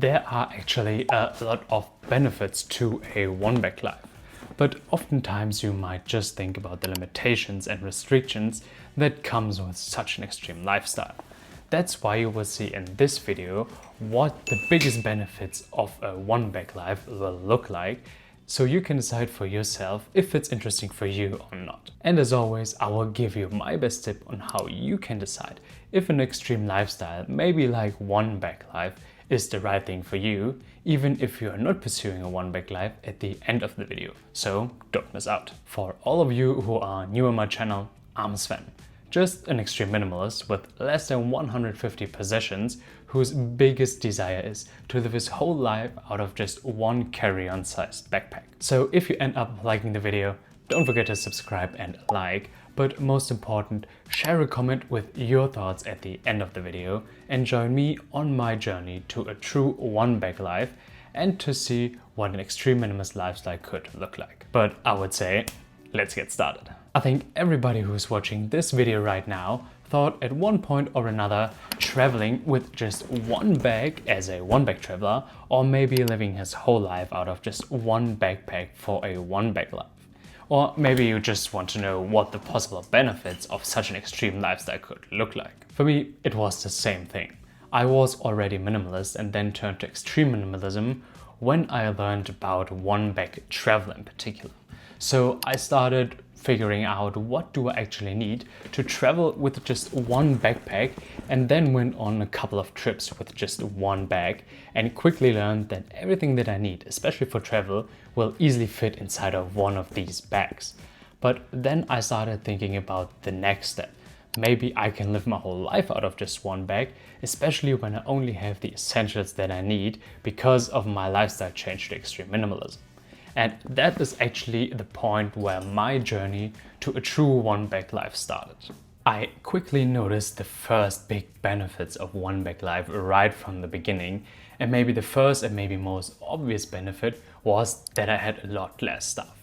There are actually a lot of benefits to a one-bag life, but oftentimes you might just think about the limitations and restrictions that comes with such an extreme lifestyle. That's why you will see in this video what the biggest benefits of a one-bag life will look like, so you can decide for yourself if it's interesting for you or not. And as always, I will give you my best tip on how you can decide if an extreme lifestyle, maybe like one-bag life, is the right thing for you, even if you are not pursuing a one-bag life at the end of the video. So don't miss out. For all of you who are new on my channel, I'm Sven. Just an extreme minimalist with less than 150 possessions, whose biggest desire is to live his whole life out of just one carry-on sized backpack. So if you end up liking the video, don't forget to subscribe and like, but most important, share a comment with your thoughts at the end of the video and join me on my journey to a true one-bag life and to see what an extreme minimalist lifestyle could look like. But I would say, let's get started. I think everybody who's watching this video right now thought at one point or another traveling with just one bag as a one-bag traveler, or maybe living his whole life out of just one backpack for a one-bag life. Or maybe you just want to know what the possible benefits of such an extreme lifestyle could look like. For me, it was the same thing. I was already minimalist and then turned to extreme minimalism when I learned about one-bag travel in particular. So I started figuring out what do I actually need to travel with just one backpack, and then went on a couple of trips with just one bag and quickly learned that everything that I need, especially for travel, will easily fit inside of one of these bags. But then I started thinking about the next step. Maybe I can live my whole life out of just one bag, especially when I only have the essentials that I need because of my lifestyle change to extreme minimalism. And that is actually the point where my journey to a true one-bag life started. I quickly noticed the first big benefits of one-bag life right from the beginning, and maybe the first and maybe most obvious benefit was that I had a lot less stuff.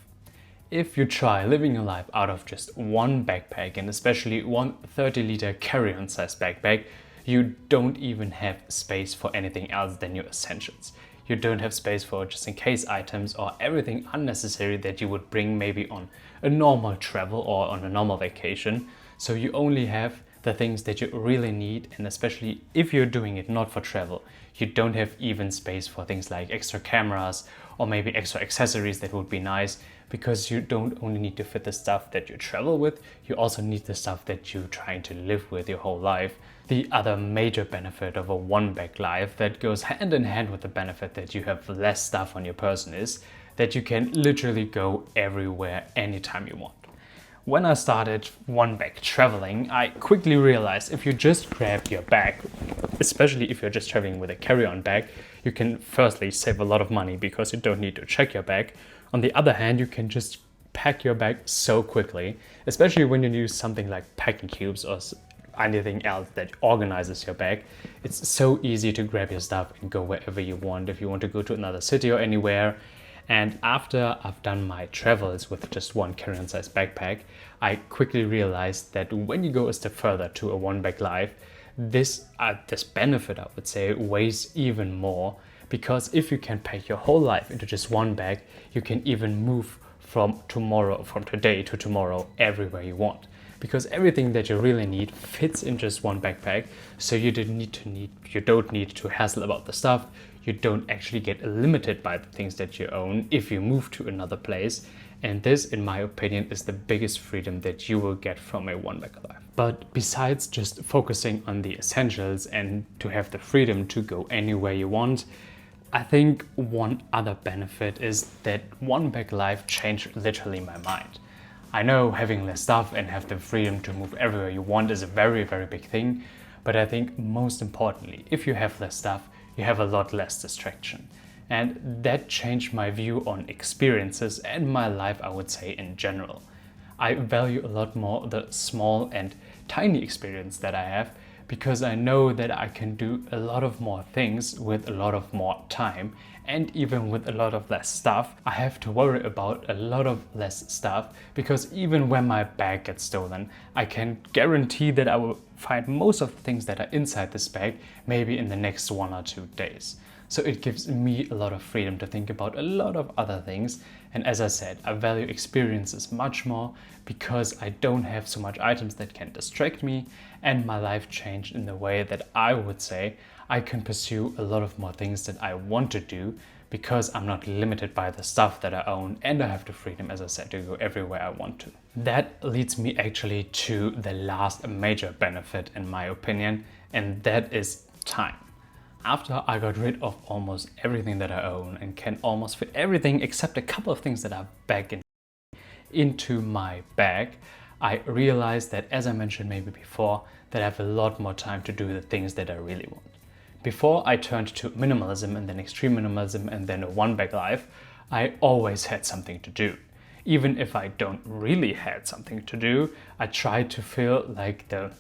If you try living your life out of just one backpack, and especially one 30-liter carry-on size backpack, you don't even have space for anything else than your essentials. You don't have space for just in case items or everything unnecessary that you would bring maybe on a normal travel or on a normal vacation. So you only have the things that you really need, and especially if you're doing it not for travel, you don't have even space for things like extra cameras or maybe extra accessories that would be nice, because you don't only need to fit the stuff that you travel with, you also need the stuff that you're trying to live with your whole life. The other major benefit of a one-bag life that goes hand in hand with the benefit that you have less stuff on your person is that you can literally go everywhere anytime you want. When I started one-bag traveling, I quickly realized if you just grab your bag, especially if you're just traveling with a carry-on bag, you can firstly save a lot of money because you don't need to check your bag. On the other hand, you can just pack your bag so quickly, especially when you use something like packing cubes or anything else that organizes your bag. It's so easy to grab your stuff and go wherever you want, if you want to go to another city or anywhere. And after I've done my travels with just one carry-on size backpack, I quickly realized that when you go a step further to a one-bag life, this benefit, I would say, weighs even more, because if you can pack your whole life into just one bag, you can even move from today to tomorrow everywhere you want, because everything that you really need fits in just one backpack. So you don't need to hassle about the stuff. You don't actually get limited by the things that you own if you move to another place. And this, in my opinion, is the biggest freedom that you will get from a one-bag life. But besides just focusing on the essentials and to have the freedom to go anywhere you want, I think one other benefit is that one-bag life changed literally my mind. I know having less stuff and have the freedom to move everywhere you want is a very, very big thing, but I think most importantly, if you have less stuff, you have a lot less distraction. And that changed my view on experiences and my life, I would say, in general. I value a lot more the small and tiny experience that I have, because I know that I can do a lot of more things with a lot of more time, and even with a lot of less stuff. I have to worry about a lot of less stuff, because even when my bag gets stolen, I can guarantee that I will find most of the things that are inside this bag maybe in the next 1 or 2 days. So it gives me a lot of freedom to think about a lot of other things. And as I said, I value experiences much more because I don't have so much items that can distract me, and my life changed in the way that I would say I can pursue a lot of more things that I want to do because I'm not limited by the stuff that I own, and I have the freedom, as I said, to go everywhere I want to. That leads me actually to the last major benefit in my opinion, and that is time. After I got rid of almost everything that I own and can almost fit everything except a couple of things that are back into my bag, I realized that, as I mentioned maybe before, that I have a lot more time to do the things that I really want. Before I turned to minimalism and then extreme minimalism and then a one-bag life, I always had something to do. Even if I don't really had something to do, I tried to fill like the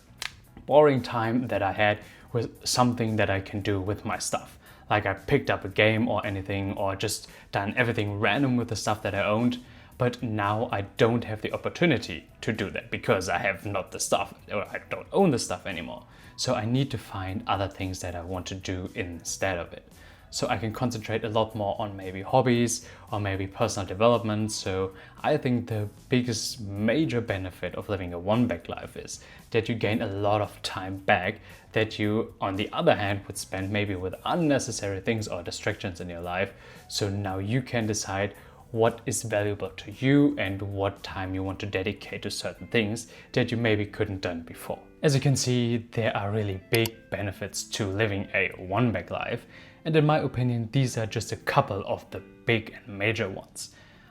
boring time that I had with something that I can do with my stuff. Like I picked up a game or anything, or just done everything random with the stuff that I owned. But now I don't have the opportunity to do that because I have not the stuff, or I don't own the stuff anymore. So I need to find other things that I want to do instead of it. So I can concentrate a lot more on maybe hobbies or maybe personal development. So I think the biggest major benefit of living a one-bag life is that you gain a lot of time back that you, on the other hand, would spend maybe with unnecessary things or distractions in your life. So now you can decide what is valuable to you and what time you want to dedicate to certain things that you maybe couldn't done before. As you can see, there are really big benefits to living a one-bag life, and in my opinion, these are just a couple of the big and major ones.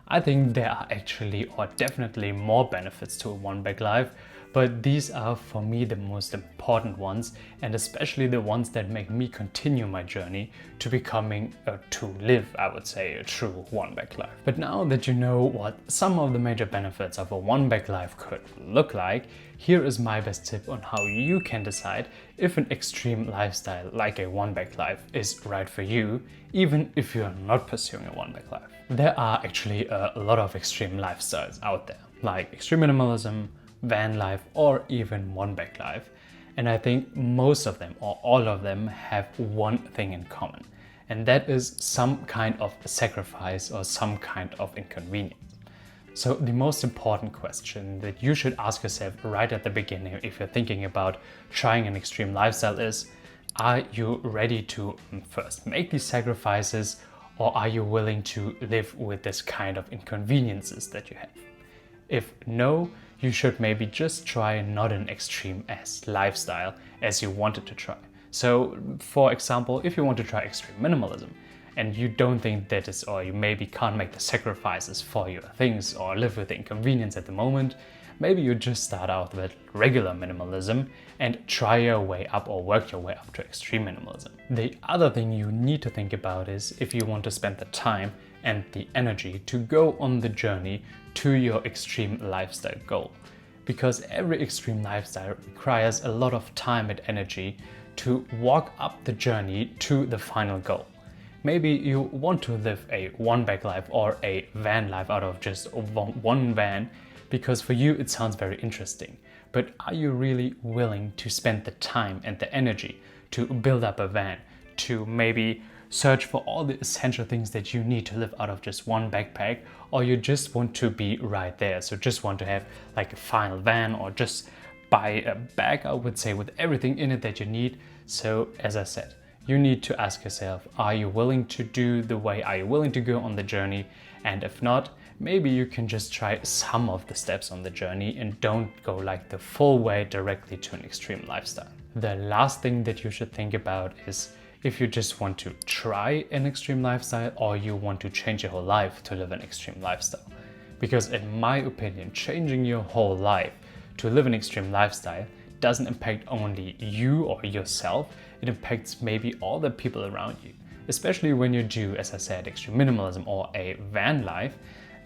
I think there are actually or definitely more benefits to a one-bag life, but these are for me the most important ones, and especially the ones that make me continue my journey to becoming, to live, I would say, a true one-bag life. But now that you know what some of the major benefits of a one-bag life could look like, here is my best tip on how you can decide if an extreme lifestyle like a one-bag life is right for you, even if you're not pursuing a one-bag life. There are actually a lot of extreme lifestyles out there, like extreme minimalism, van life, or even one-bag life. And I think most of them or all of them have one thing in common, and that is some kind of sacrifice or some kind of inconvenience. So the most important question that you should ask yourself right at the beginning if you're thinking about trying an extreme lifestyle is, are you ready to first make these sacrifices, or are you willing to live with this kind of inconveniences that you have? If no, you should maybe just try not an extreme as lifestyle as you wanted to try. So for example, if you want to try extreme minimalism and you don't think that is, or you maybe can't make the sacrifices for your things or live with the inconvenience at the moment, maybe you just start out with regular minimalism and try your way up or work your way up to extreme minimalism. The other thing you need to think about is if you want to spend the time and the energy to go on the journey to your extreme lifestyle goal. Because every extreme lifestyle requires a lot of time and energy to walk up the journey to the final goal. Maybe you want to live a one-bag life or a van life out of just one van because for you it sounds very interesting. But are you really willing to spend the time and the energy to build up a van, to maybe search for all the essential things that you need to live out of just one backpack, or you just want to be right there, so just want to have like a final van or just buy a bag, I would say, with everything in it that you need? So as I said, you need to ask yourself, are you willing to do the way, are you willing to go on the journey? And if not, maybe you can just try some of the steps on the journey and don't go like the full way directly to an extreme lifestyle. The last thing that you should think about is if you just want to try an extreme lifestyle or you want to change your whole life to live an extreme lifestyle. Because in my opinion, changing your whole life to live an extreme lifestyle doesn't impact only you or yourself, it impacts maybe all the people around you. Especially when you do, as I said, extreme minimalism or a van life,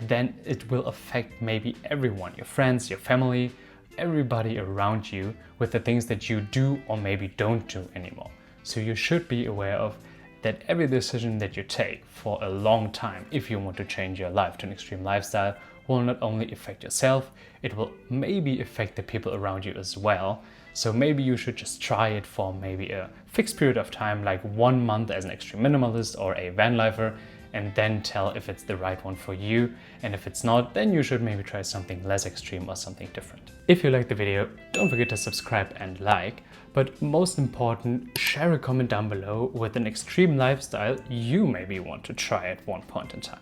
then it will affect maybe everyone, your friends, your family, everybody around you with the things that you do or maybe don't do anymore. So you should be aware of that every decision that you take for a long time, if you want to change your life to an extreme lifestyle, will not only affect yourself, it will maybe affect the people around you as well. So maybe you should just try it for maybe a fixed period of time, like 1 month as an extreme minimalist or a van lifer, and then tell if it's the right one for you. And if it's not, then you should maybe try something less extreme or something different. If you liked the video, don't forget to subscribe and like, but most important, share a comment down below with an extreme lifestyle you maybe want to try at one point in time.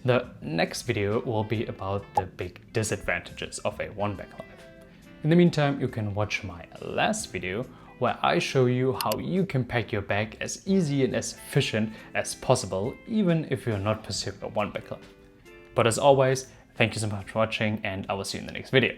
The next video will be about the big disadvantages of a one-bag life. In the meantime, you can watch my last video where I show you how you can pack your bag as easy and as efficient as possible, even if you're not pursuing a one-bag life. But as always, thank you so much for watching, and I will see you in the next video.